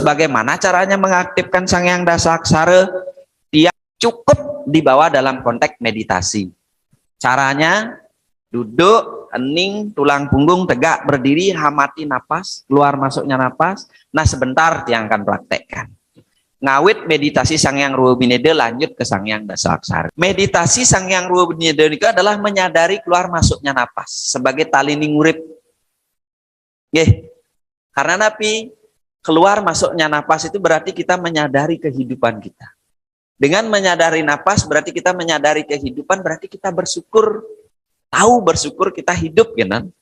bagaimana caranya mengaktifkan Sang Hyang Dasaksara? Dia cukup dibawa dalam konteks meditasi. Caranya duduk, hening, tulang punggung tegak, berdiri, hamati napas, keluar masuknya napas. Nah sebentar tiang akan praktekkan. Ngawit meditasi Sang Hyang Ruwabineda lanjut ke Sang Hyang Dasaksara. Meditasi Sang Hyang Ruwabineda itu adalah menyadari keluar masuknya napas sebagai tali ngurip. Karena Nabi keluar masuknya napas itu berarti kita menyadari kehidupan kita. Dengan menyadari napas berarti kita menyadari kehidupan, berarti kita bersyukur. Tahu bersyukur kita hidup, kan?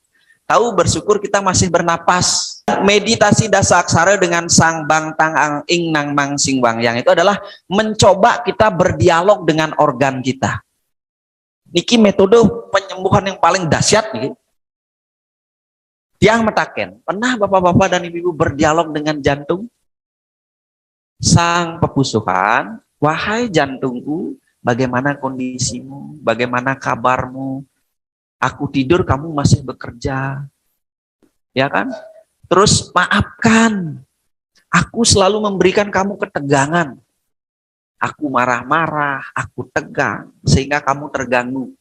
Tahu bersyukur kita masih bernapas. Meditasi Dasaksara dengan Sang Bang Tang Ang Ing Nang Mang Sing Wang Yang itu adalah mencoba kita berdialog dengan organ kita. Niki metode penyembuhan yang paling dahsyat nih. Tiang metaken, pernah bapak-bapak dan ibu-ibu berdialog dengan jantung? Sang pepusuhan, wahai jantungku, bagaimana kondisimu? Bagaimana kabarmu? Aku tidur, kamu masih bekerja. Ya kan? Terus maafkan. Aku selalu memberikan kamu ketegangan. Aku marah-marah, aku tegang, sehingga kamu terganggu.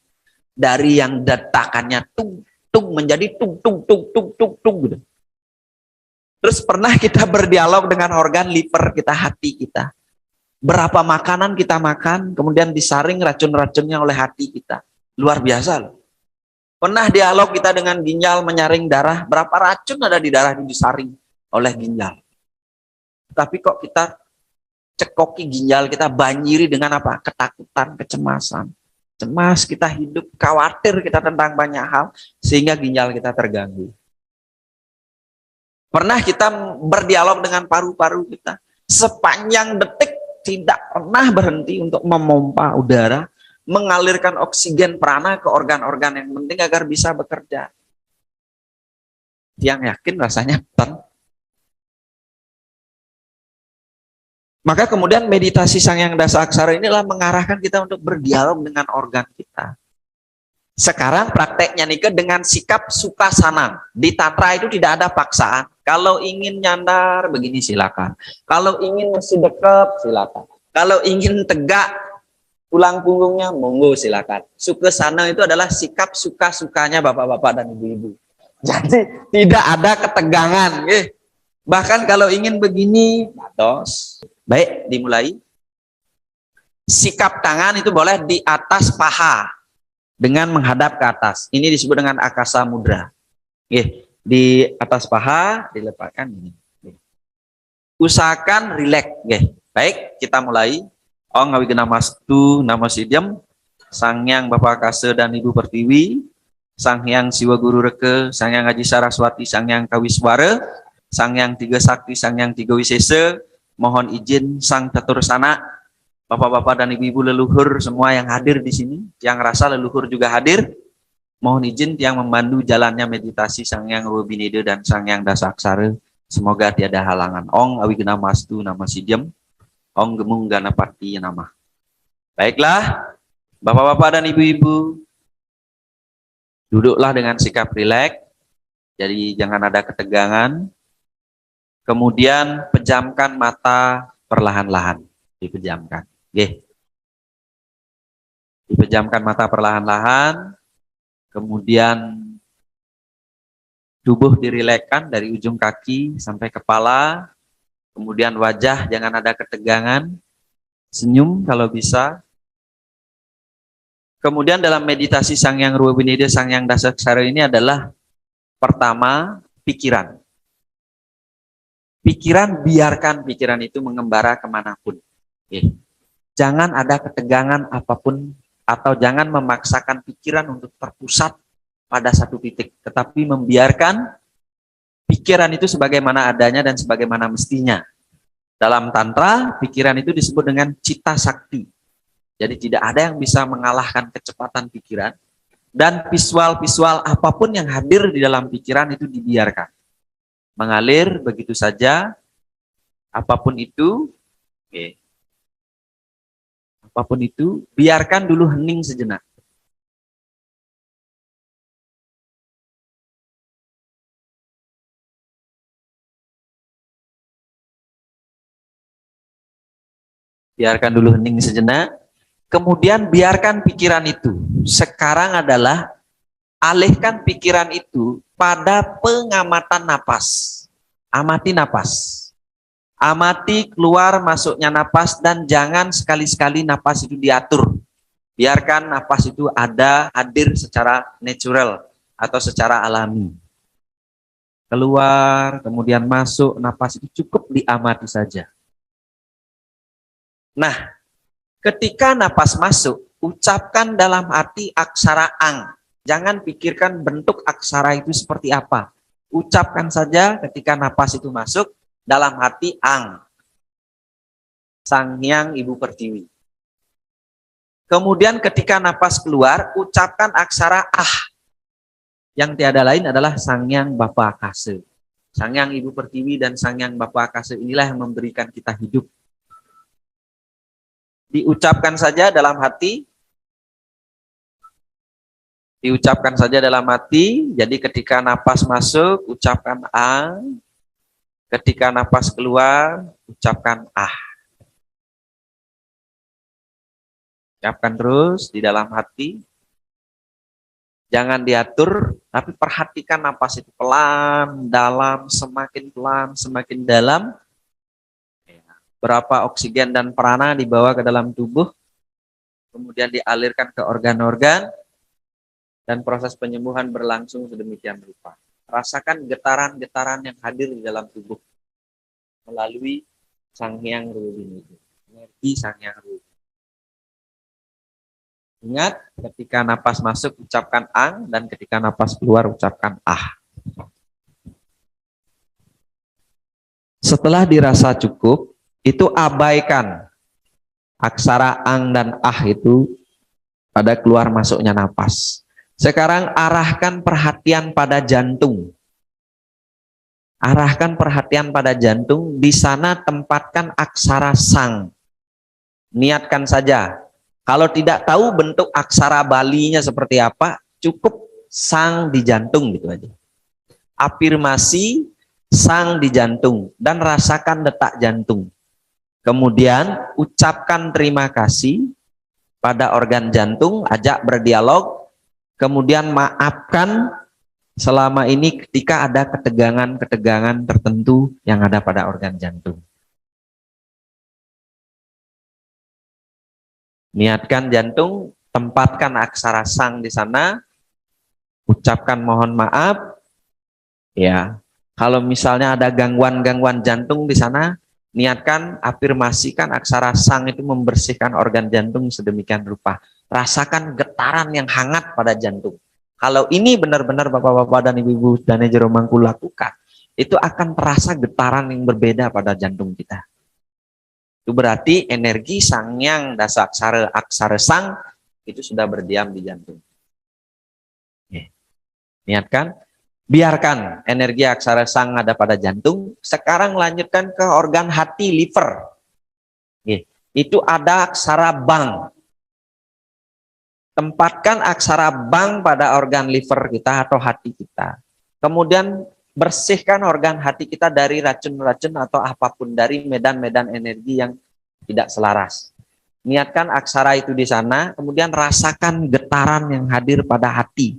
Dari yang detakannya tung menjadi tung gitu. Terus pernah kita berdialog dengan organ liver kita, hati kita. Berapa makanan kita makan, kemudian disaring racun-racunnya oleh hati kita. Luar biasa loh. Pernah dialog kita dengan ginjal menyaring darah, berapa racun ada di darah yang disaring oleh ginjal. Tapi kok kita cekoki ginjal kita, banjiri dengan apa? Ketakutan, kecemasan. Cemas kita hidup, khawatir kita tentang banyak hal, sehingga ginjal kita terganggu. Pernah kita berdialog dengan paru-paru kita, sepanjang detik tidak pernah berhenti untuk memompa udara, mengalirkan oksigen prana ke organ-organ yang penting agar bisa bekerja. Yang yakin rasanya ten. Maka kemudian meditasi Sang Hyang Dasaksara inilah mengarahkan kita untuk berdialog dengan organ kita. Sekarang prakteknya nih dengan sikap sukasana. Di tantra itu tidak ada paksaan. Kalau ingin nyandar begini silakan. Kalau ingin masih dekat silakan. Kalau ingin tegak tulang punggungnya monggo silakan. Sukasana itu adalah sikap suka-sukanya bapak-bapak dan ibu-ibu. Jadi tidak ada ketegangan. Bahkan kalau ingin begini, tos. Baik, dimulai. Sikap tangan itu boleh di atas paha dengan menghadap ke atas. Ini disebut dengan akasa mudra. Di atas paha dilepaskan ini. Usahakan rileks. Baik, kita mulai. Om Ngawigena Mastu Namo Sidyam, Sang Hyang Bapa Kase dan Ibu Pertiwi, Sang Hyang Siwa Guru Reke, Sang Hyang Haji Saraswati, Sang Hyang Kawiswara, Sang Hyang Tiga Sakti, Sang Hyang Tiga Wisesa, mohon izin Sang Tatursana, bapak-bapak dan ibu-ibu leluhur semua yang hadir di sini, yang rasa leluhur juga hadir, mohon izin yang membantu jalannya meditasi Sang Hyang Ruwabineda dan Sang Hyang Dasaksara, semoga tiada halangan. Ong Awigena Mastu Namo Sidyam. Om Gemung Ganapati Nama. Baiklah, bapak-bapak dan ibu-ibu, duduklah dengan sikap rileks, jadi jangan ada ketegangan. Kemudian pejamkan mata perlahan-lahan, dipejamkan. Dipejamkan mata perlahan-lahan, kemudian tubuh dirilekkan dari ujung kaki sampai kepala. Kemudian wajah jangan ada ketegangan, senyum kalau bisa. Kemudian dalam meditasi Sang Hyang Ruwabineda, Sang Hyang Dasaksara ini adalah pertama pikiran. Pikiran, biarkan pikiran itu mengembara kemanapun. Jangan ada ketegangan apapun atau jangan memaksakan pikiran untuk terpusat pada satu titik, tetapi membiarkan pikiran itu sebagaimana adanya dan sebagaimana mestinya. Dalam tantra, pikiran itu disebut dengan cita sakti. Jadi tidak ada yang bisa mengalahkan kecepatan pikiran. Dan visual-visual apapun yang hadir di dalam pikiran itu dibiarkan. Mengalir begitu saja, apapun itu, apapun itu, biarkan dulu hening sejenak. Biarkan dulu hening sejenak. Kemudian biarkan pikiran itu. Sekarang adalah alihkan pikiran itu pada pengamatan napas. Amati napas. Amati keluar masuknya napas dan jangan sekali-sekali napas itu diatur. Biarkan napas itu ada, hadir secara natural atau secara alami. Keluar, kemudian masuk, napas itu cukup diamati saja. Nah, ketika napas masuk, ucapkan dalam hati aksara ang. Jangan pikirkan bentuk aksara itu seperti apa. Ucapkan saja ketika napas itu masuk, dalam hati ang. Sang Hyang Ibu Pertiwi. Kemudian ketika napas keluar, ucapkan aksara ah. Yang tiada lain adalah Sang Hyang Bapa Akasa. Sang Hyang Ibu Pertiwi dan Sang Hyang Bapa Akasa inilah yang memberikan kita hidup. Diucapkan saja dalam hati. Diucapkan saja dalam hati. Jadi ketika napas masuk, ucapkan ang. Ketika napas keluar, ucapkan ah. Ucapkan terus di dalam hati. Jangan diatur, tapi perhatikan napas itu pelan, dalam, semakin dalam. Berapa oksigen dan prana dibawa ke dalam tubuh, kemudian dialirkan ke organ-organ, dan proses penyembuhan berlangsung sedemikian rupa. Rasakan getaran-getaran yang hadir di dalam tubuh melalui Sang Hyang Rubini, energi Sang Hyang Rubini. Ingat, ketika napas masuk ucapkan ang, dan ketika napas keluar ucapkan ah. Setelah dirasa cukup, itu abaikan aksara ang dan ah itu pada keluar masuknya napas. Sekarang arahkan perhatian pada jantung. Arahkan perhatian pada jantung, di sana tempatkan aksara sang. Niatkan saja. Kalau tidak tahu bentuk aksara Balinya seperti apa, cukup sang di jantung gitu aja. Afirmasi sang di jantung dan rasakan detak jantung. Kemudian ucapkan terima kasih pada organ jantung, ajak berdialog. Kemudian maafkan selama ini ketika ada ketegangan-ketegangan tertentu yang ada pada organ jantung. Niatkan jantung, tempatkan aksara sang di sana, ucapkan mohon maaf. Ya, kalau misalnya ada gangguan-gangguan jantung di sana, niatkan, afirmasikan aksara sang itu membersihkan organ jantung sedemikian rupa. Rasakan getaran yang hangat pada jantung. Kalau ini benar-benar Bapak-bapak dan Ibu-ibu dan Jero Mangku lakukan, itu akan terasa getaran yang berbeda pada jantung kita. Itu berarti energi Sang Hyang Dasa Aksara Sang itu sudah berdiam di jantung. Niatkan, biarkan energi aksara sang ada pada jantung. Sekarang lanjutkan ke organ hati, liver. Itu ada aksara bang. Tempatkan aksara bang pada organ liver kita atau hati kita. Kemudian bersihkan organ hati kita dari racun-racun atau apapun, dari medan-medan energi yang tidak selaras. Niatkan aksara itu di sana, kemudian rasakan getaran yang hadir pada hati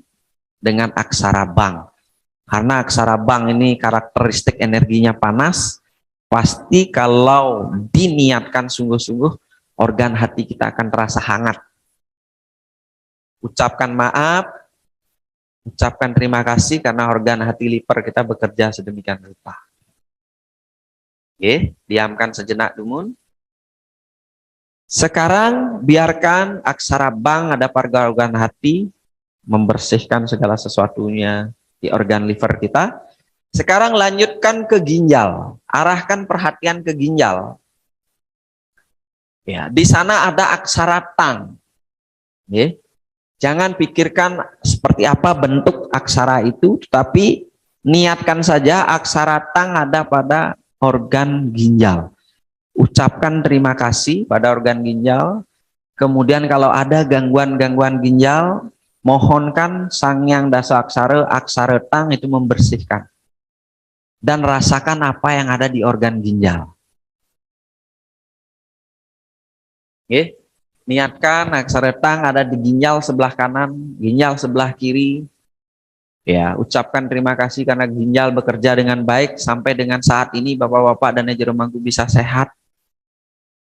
dengan aksara bang. Karena aksara bang ini karakteristik energinya panas, pasti kalau diniatkan sungguh-sungguh, organ hati kita akan terasa hangat. Ucapkan maaf, ucapkan terima kasih karena organ hati liver kita bekerja sedemikian rupa. Oke, diamkan sejenak dulu. Sekarang biarkan aksara bang ada pada organ hati, membersihkan segala sesuatunya di organ liver kita. Sekarang lanjutkan ke ginjal, arahkan perhatian ke ginjal. Ya, di sana ada aksara tang. Ya. Jangan pikirkan seperti apa bentuk aksara itu, tetapi niatkan saja aksara tang ada pada organ ginjal. Ucapkan terima kasih pada organ ginjal. Kemudian kalau ada gangguan-gangguan ginjal, mohonkan Sang Hyang Dasa Aksara Tang itu membersihkan. Dan rasakan apa yang ada di organ ginjal. Nggih. Niatkan aksara tang ada di ginjal sebelah kanan, ginjal sebelah kiri. Ya, ucapkan terima kasih karena ginjal bekerja dengan baik sampai dengan saat ini Bapak-bapak dan Jero Mangku bisa sehat.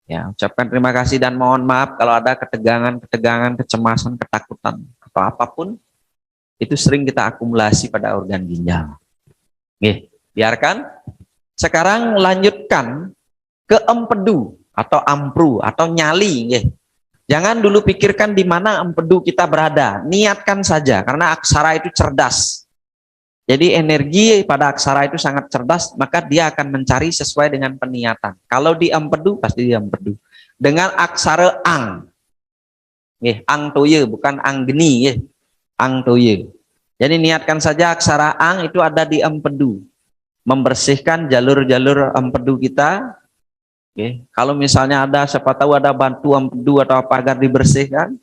Ya, ucapkan terima kasih dan mohon maaf kalau ada ketegangan, kecemasan, ketakutan atau apapun itu sering kita akumulasi pada organ ginjal. Oke, biarkan. Sekarang lanjutkan ke empedu atau ampru atau nyali. Oke. Jangan dulu pikirkan di mana empedu kita berada. Niatkan saja karena aksara itu cerdas. Jadi energi pada aksara itu sangat cerdas, maka dia akan mencari sesuai dengan peniatan. Kalau di empedu, pasti di empedu. Dengan aksara ang. Ang toye, bukan ang geni. Ang toye. Jadi niatkan saja aksara ang itu ada di empedu. Membersihkan jalur-jalur empedu kita. Kalau misalnya ada, siapa tahu ada bantu empedu atau apa agar dibersihkan.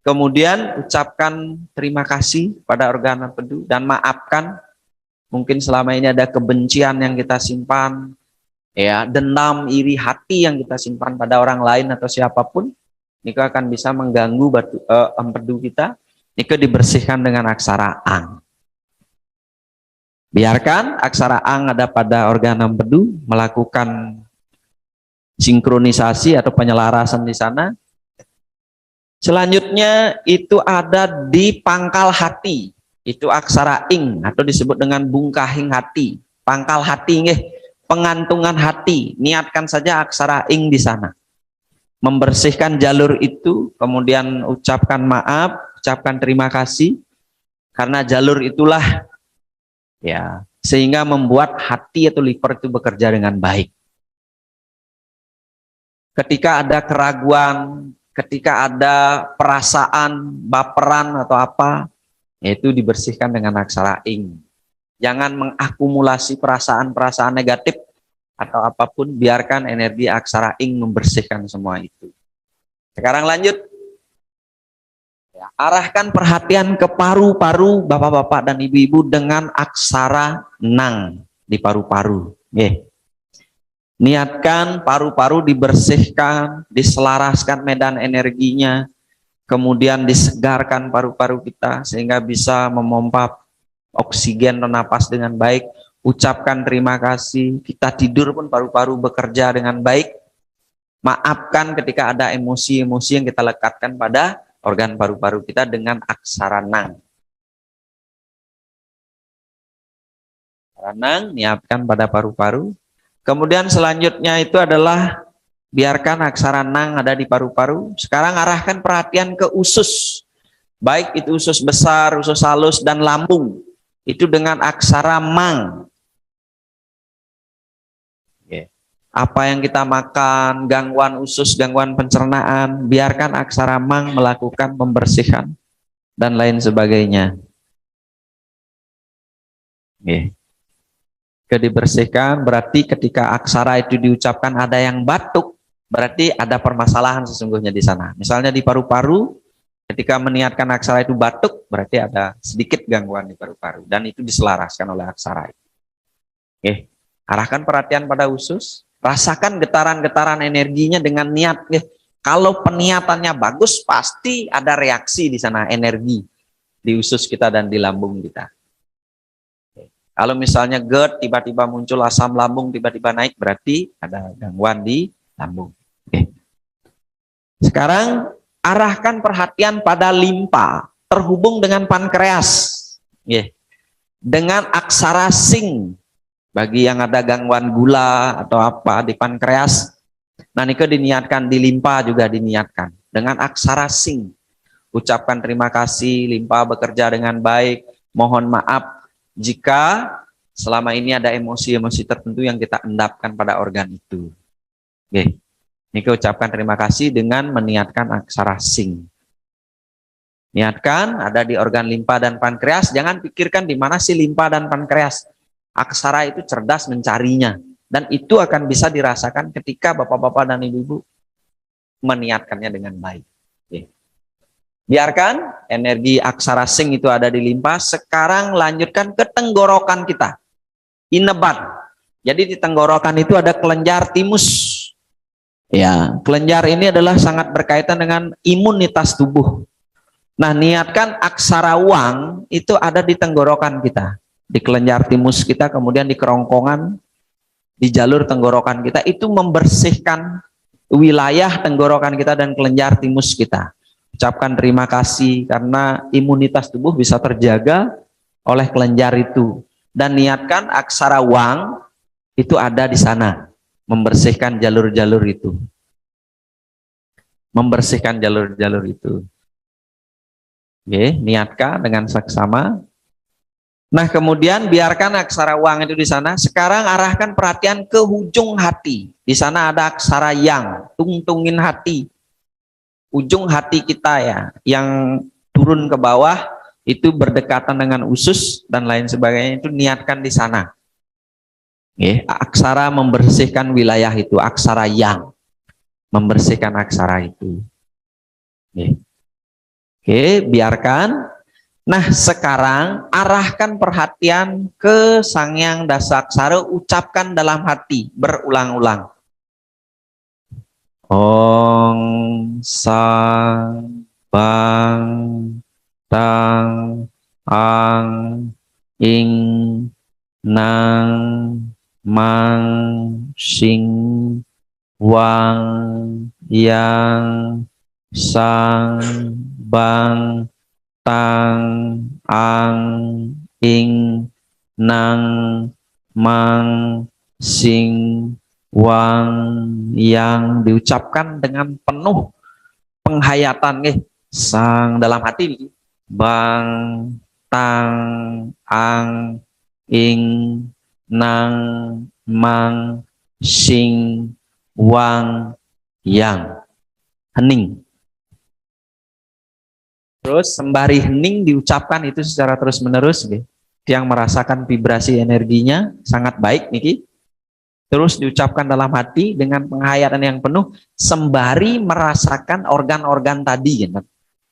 Kemudian ucapkan terima kasih pada organ empedu dan maafkan. Mungkin selama ini ada kebencian yang kita simpan, ya, dendam, iri hati yang kita simpan pada orang lain atau siapapun, ini akan bisa mengganggu empedu kita. Ini dibersihkan dengan aksara ang. Biarkan aksara ang ada pada organ empedu, melakukan sinkronisasi atau penyelarasan di sana. Selanjutnya itu ada di pangkal hati. Itu aksara ing atau disebut dengan bungkahing hati. Pangkal hati, pengantungan hati. Niatkan saja aksara ing di sana. Membersihkan jalur itu, kemudian ucapkan maaf, ucapkan terima kasih. Karena jalur itulah ya sehingga membuat hati atau liver itu bekerja dengan baik. Ketika ada keraguan, ketika ada perasaan baperan atau apa, itu dibersihkan dengan aksara ing. Jangan mengakumulasi perasaan-perasaan negatif atau apapun, biarkan energi aksara ing membersihkan semua itu. Sekarang lanjut. Ya, arahkan perhatian ke paru-paru Bapak-bapak dan Ibu-ibu dengan aksara nang di paru-paru. Niatkan paru-paru dibersihkan, diselaraskan medan energinya, kemudian disegarkan paru-paru kita sehingga bisa memompa oksigen dan napas dengan baik. Ucapkan terima kasih, kita tidur pun paru-paru bekerja dengan baik. Maafkan ketika ada emosi-emosi yang kita lekatkan pada organ paru-paru kita dengan aksara nang. Aksara nang, niatkan pada paru-paru. Kemudian selanjutnya itu adalah biarkan aksara nang ada di paru-paru. Sekarang arahkan perhatian ke usus. Baik itu usus besar, usus halus, dan lambung. Itu dengan aksara mang. Apa yang kita makan, gangguan usus, gangguan pencernaan, biarkan aksara mang melakukan pembersihan dan lain sebagainya. Dibersihkan berarti ketika aksara itu diucapkan ada yang batuk, berarti ada permasalahan sesungguhnya di sana. Misalnya di paru-paru, ketika meniatkan aksara itu batuk, berarti ada sedikit gangguan di paru-paru dan itu diselaraskan oleh aksara itu. Arahkan perhatian pada usus, rasakan getaran-getaran energinya dengan niat. Kalau peniatannya bagus, pasti ada reaksi di sana, energi di usus kita dan di lambung kita. Kalau misalnya GERD, tiba-tiba muncul asam lambung, tiba-tiba naik, berarti ada gangguan di lambung. Sekarang arahkan perhatian pada limpa, terhubung dengan pankreas. Dengan aksara sing, bagi yang ada gangguan gula atau apa di pankreas, nah ini diniatkan di limpa juga diniatkan. Dengan aksara sing, ucapkan terima kasih, limpa bekerja dengan baik, mohon maaf jika selama ini ada emosi-emosi tertentu yang kita endapkan pada organ itu. Ini ucapkan terima kasih dengan meniatkan aksara sing. Niatkan ada di organ limpa dan pankreas, jangan pikirkan di mana sih limpa dan pankreas. Aksara itu cerdas mencarinya, dan itu akan bisa dirasakan ketika Bapak-bapak dan Ibu-ibu meniatkannya dengan baik. Biarkan energi aksara sing itu ada di limpa. Sekarang lanjutkan ke tenggorokan kita. Ineban. Jadi di tenggorokan itu ada kelenjar timus. Ya, kelenjar ini adalah sangat berkaitan dengan imunitas tubuh. Nah, niatkan aksara wang itu ada di tenggorokan kita, di kelenjar timus kita, kemudian di kerongkongan, di jalur tenggorokan kita, itu membersihkan wilayah tenggorokan kita dan kelenjar timus kita. Ucapkan terima kasih karena imunitas tubuh bisa terjaga oleh kelenjar itu. Dan niatkan aksara wang itu ada di sana, membersihkan jalur-jalur itu. Membersihkan jalur-jalur itu. Oke, niatkan dengan saksama. Nah, kemudian biarkan aksara wang itu di sana. Sekarang arahkan perhatian ke ujung hati. Di sana ada aksara yang, tungtungin hati. Ujung hati kita ya, yang turun ke bawah itu berdekatan dengan usus dan lain sebagainya, itu niatkan di sana. Oke, aksara membersihkan wilayah itu, aksara yang membersihkan aksara itu. Oke, biarkan. Nah, sekarang arahkan perhatian ke Sangyang Dasaksara, ucapkan dalam hati berulang-ulang. Ong sang bang tang ang ing nang mang sing wang yang sang bang tang ang ing nang mang sing wang yang, diucapkan dengan penuh penghayatan sang dalam hati, bang tang ang ing nang mang sing wang yang, hening. Terus sembari hening diucapkan itu secara terus menerus, yang merasakan vibrasi energinya sangat baik niki. Terus diucapkan dalam hati dengan penghayatan yang penuh, sembari merasakan organ-organ tadi,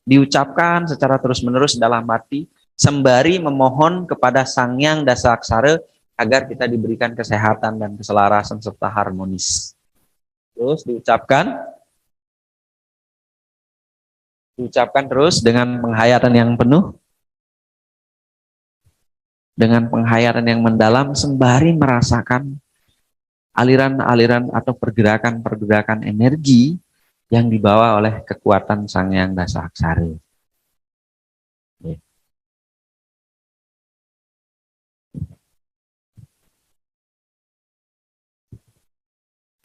diucapkan secara terus menerus dalam hati, sembari memohon kepada Sangyang Dasaksara agar kita diberikan kesehatan dan keselarasan serta harmonis. Terus diucapkan terus dengan penghayatan yang penuh, dengan penghayatan yang mendalam, sembari merasakan aliran-aliran atau pergerakan-pergerakan energi yang dibawa oleh kekuatan Sangyang Dasaksara.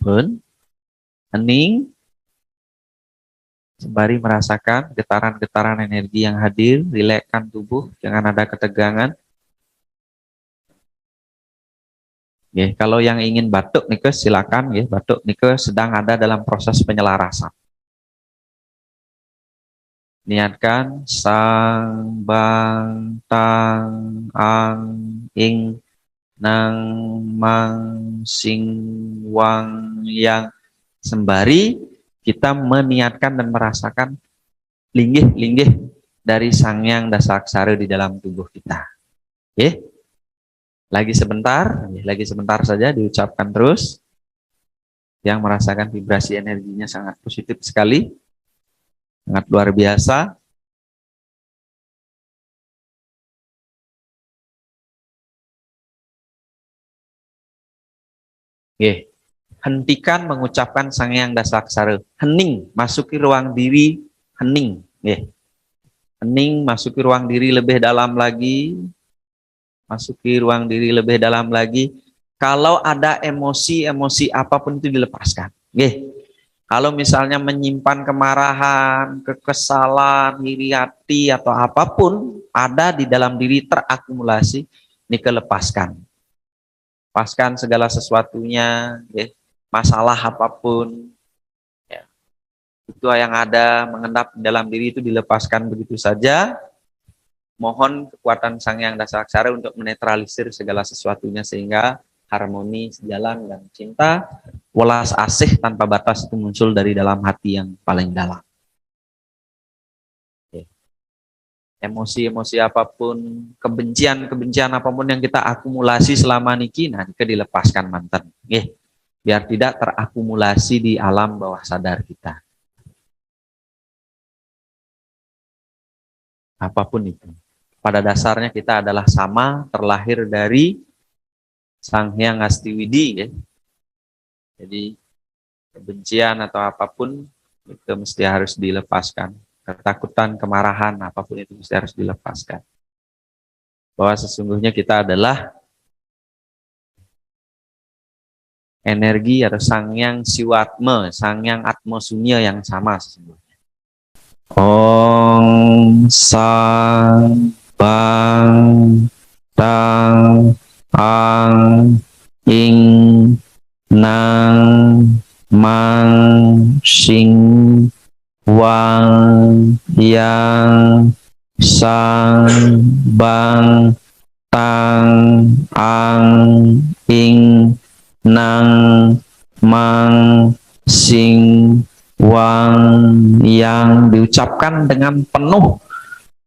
Pun, hening, sembari merasakan getaran-getaran energi yang hadir, rilekskan tubuh, jangan ada ketegangan. Kalau yang ingin batuk nih silakan, batuk nih sedang ada dalam proses penyelarasan. Niatkan sang bang tang ang ing nang mang sing wang yang, sembari kita meniatkan dan merasakan linggih-linggih dari Sangyang Dasaksara di dalam tubuh kita. Lagi sebentar saja diucapkan terus, yang merasakan vibrasi energinya sangat positif sekali, sangat luar biasa. Hentikan mengucapkan Sangyang Dasaksara, hening, masuki ruang diri, hening. Hening, masuki ruang diri lebih dalam lagi, masuki ruang diri lebih dalam lagi. Kalau ada emosi-emosi apapun itu dilepaskan. Kalau misalnya menyimpan kemarahan, kekesalan, iri hati atau apapun ada di dalam diri terakumulasi, ini lepaskan. Lepaskan segala sesuatunya, masalah apapun, itu yang ada mengendap dalam diri itu dilepaskan begitu saja. Mohon kekuatan Sangyang Dasaksara untuk menetralisir segala sesuatunya sehingga harmoni, sejalan, dan cinta, welas asih tanpa batas itu muncul dari dalam hati yang paling dalam. Emosi-emosi apapun, kebencian-kebencian apapun yang kita akumulasi selama niki, nah dilepaskan mantan. biar tidak terakumulasi di alam bawah sadar kita. Apapun itu. Pada dasarnya kita adalah sama, terlahir dari Sang Hyang Astiwidi, ya. Jadi kebencian atau apapun itu mesti harus dilepaskan. Ketakutan, kemarahan, apapun itu mesti harus dilepaskan. Bahwa sesungguhnya kita adalah energi atau Sang Hyang Siwatma, Sang Hyang Atmosunya yang sama sesungguhnya. Om Sang Bang Tang Ang Ing Nang Mang Sing Wang Yang Sang Bang Tang Ang Ing Nang Mang Sing Wang yang diucapkan dengan penuh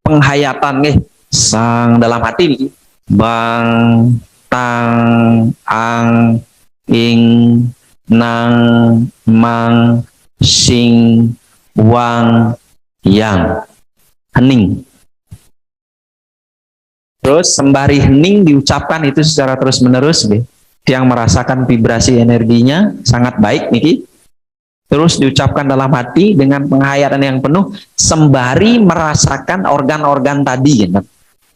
penghayatan, sang dalam hati, Bang Tang Ang Ing Nang Mang Sing Wang Yang hening. Terus sembari hening diucapkan itu secara terus menerus, yang merasakan vibrasi energinya sangat baik, Niki. Terus diucapkan dalam hati dengan penghayatan yang penuh, sembari merasakan organ-organ tadi, ya.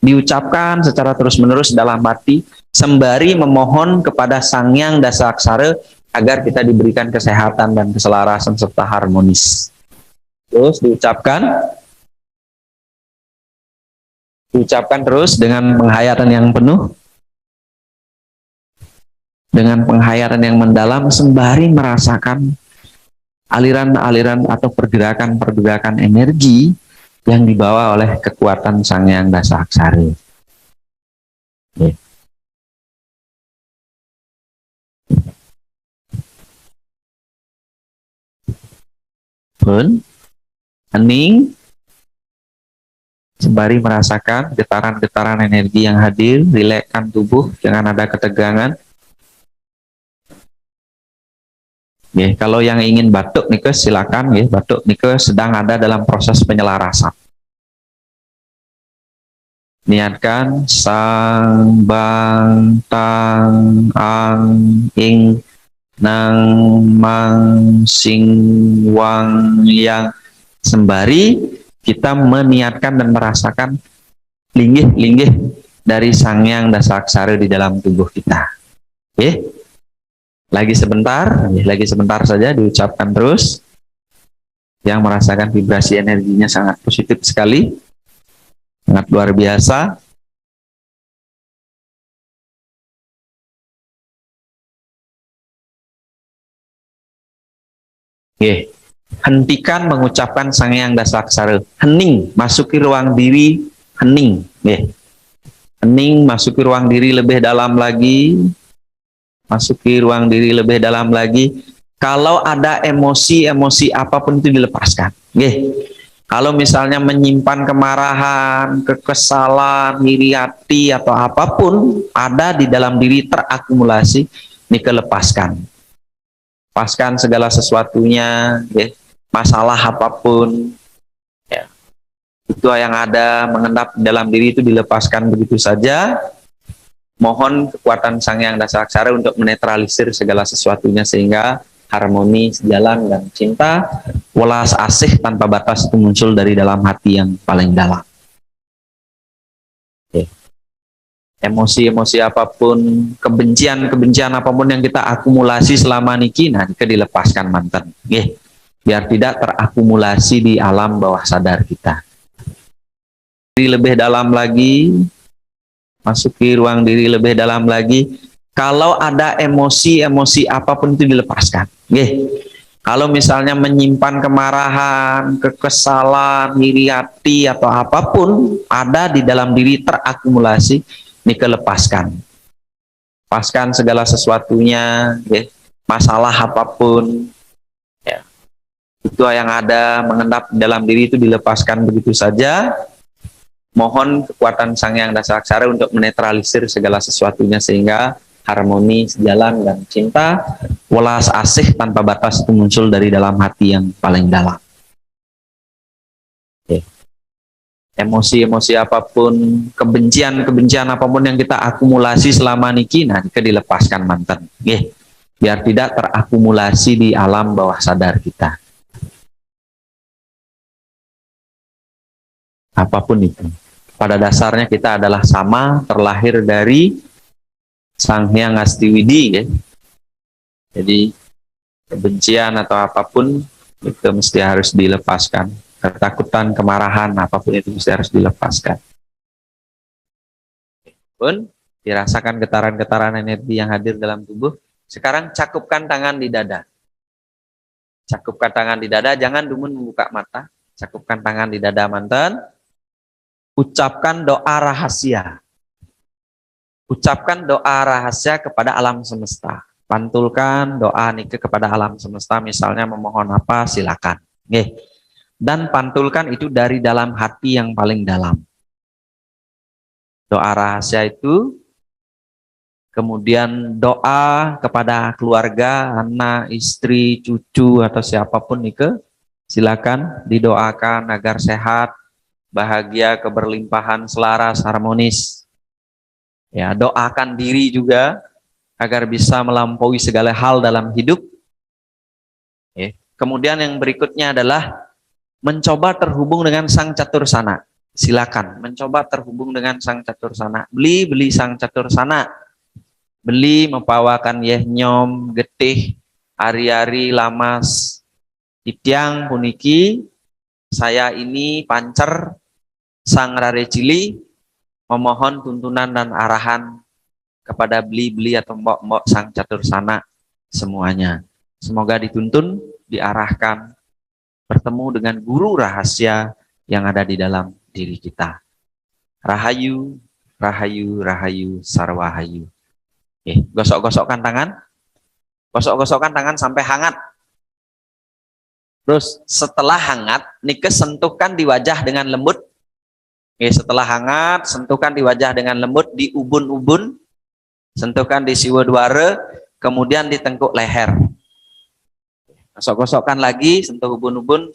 Diucapkan secara terus-menerus dalam hati, sembari memohon kepada Sang Hyang Dasaksara agar kita diberikan kesehatan dan keselarasan serta harmonis. Terus diucapkan terus dengan penghayatan yang penuh, dengan penghayatan yang mendalam, sembari merasakan aliran-aliran atau pergerakan-pergerakan energi yang dibawa oleh kekuatan Sang Hyang Dasaksara. Okay. Pun, hening, sembari merasakan getaran-getaran energi yang hadir, rilekskan tubuh, jangan ada ketegangan. Ya, kalau yang ingin batuk nika silakan, ya, batuk nika sedang ada dalam proses penyelarasan. Niatkan Sang Bang Tang Ang Ing Nang Mang Sing Wang Yang, sembari kita meniatkan dan merasakan linggih-linggih dari Sang Hyang Dasaksara di dalam tubuh kita. Oke. Lagi sebentar saja diucapkan terus, yang merasakan vibrasi energinya sangat positif sekali, sangat luar biasa. Oke, hentikan mengucapkan Sang Hyang Dasaksara, hening, masuki ruang diri, hening, hening, masuki ruang diri lebih dalam lagi. Masuki ruang diri lebih dalam lagi. Kalau ada emosi-emosi apapun itu dilepaskan. Kalau misalnya menyimpan kemarahan, kekesalan, iri hati atau apapun ada di dalam diri terakumulasi, ini lepaskan. Lepaskan segala sesuatunya, masalah apapun, ya. Itu yang ada mengendap di dalam diri itu dilepaskan begitu saja. Mohon kekuatan Sang Hyang Dasaksara untuk menetralisir segala sesuatunya sehingga harmoni, sejalan, dan cinta, welas asih tanpa batas itu muncul dari dalam hati yang paling dalam. Emosi-emosi apapun, kebencian apapun yang kita akumulasi selama niki, nah kita dilepaskan mantan. Biar tidak terakumulasi di alam bawah sadar kita. Lebih dalam lagi, masuki ruang diri lebih dalam lagi. Kalau ada emosi-emosi apapun itu dilepaskan. Kalau misalnya menyimpan kemarahan, kekesalan, iri hati atau apapun ada di dalam diri terakumulasi, ini lepaskan. Lepaskan segala sesuatunya, masalah apapun, ya. Itu yang ada mengendap dalam diri itu dilepaskan begitu saja. Mohon kekuatan Sang Hyang Dasaksara untuk menetralisir segala sesuatunya sehingga harmoni, sejalan, dan cinta, welas asih tanpa batas itu muncul dari dalam hati yang paling dalam. Oke. Emosi-emosi apapun, kebencian apapun yang kita akumulasi selama niki, nah kita dilepaskan mantan. Oke. Biar tidak terakumulasi di alam bawah sadar kita. Apapun itu. Pada dasarnya kita adalah sama, terlahir dari Sang Hyang Astiwidi, ya. Jadi kebencian atau apapun itu mesti harus dilepaskan. Ketakutan, kemarahan, apapun itu mesti harus dilepaskan. Pun dirasakan getaran-getaran energi yang hadir dalam tubuh. Sekarang cakupkan tangan di dada. Cakupkan tangan di dada, jangan dumun membuka mata. Cakupkan tangan di dada mantan. Ucapkan doa rahasia. Ucapkan doa rahasia kepada alam semesta. Pantulkan doa nike kepada alam semesta, misalnya memohon apa, silakan. Oke. Dan pantulkan itu dari dalam hati yang paling dalam. Doa rahasia itu, kemudian doa kepada keluarga, anak, istri, cucu, atau siapapun nike, silakan didoakan agar sehat, bahagia, keberlimpahan, selaras, harmonis. Ya, doakan diri juga agar bisa melampaui segala hal dalam hidup. Ya. Kemudian yang berikutnya adalah mencoba terhubung dengan Sang Catur Sana. Silakan mencoba terhubung dengan Sang Catur Sana. Beli Sang Catur Sana. Beli mempawakan yeh nyom, getih, ari-ari, lamas, itiang, puniki, saya ini pancer, Sang Rare Cili, memohon tuntunan dan arahan kepada beli atau mbok-mbok Sang Catur Sana semuanya. Semoga dituntun, diarahkan, bertemu dengan guru rahasia yang ada di dalam diri kita. Rahayu, rahayu, rahayu, sarwahayu. Oke, gosok-gosokkan tangan. Gosok-gosokkan tangan sampai hangat. Terus setelah hangat, nike sentuhkan di wajah dengan lembut. Oke, setelah hangat, sentuhkan di wajah dengan lembut, di ubun-ubun, sentuhkan di siwa duara, kemudian di tengkuk leher. Gosok-gosokkan lagi, sentuh ubun-ubun.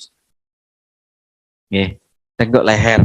Oke, tengkuk leher.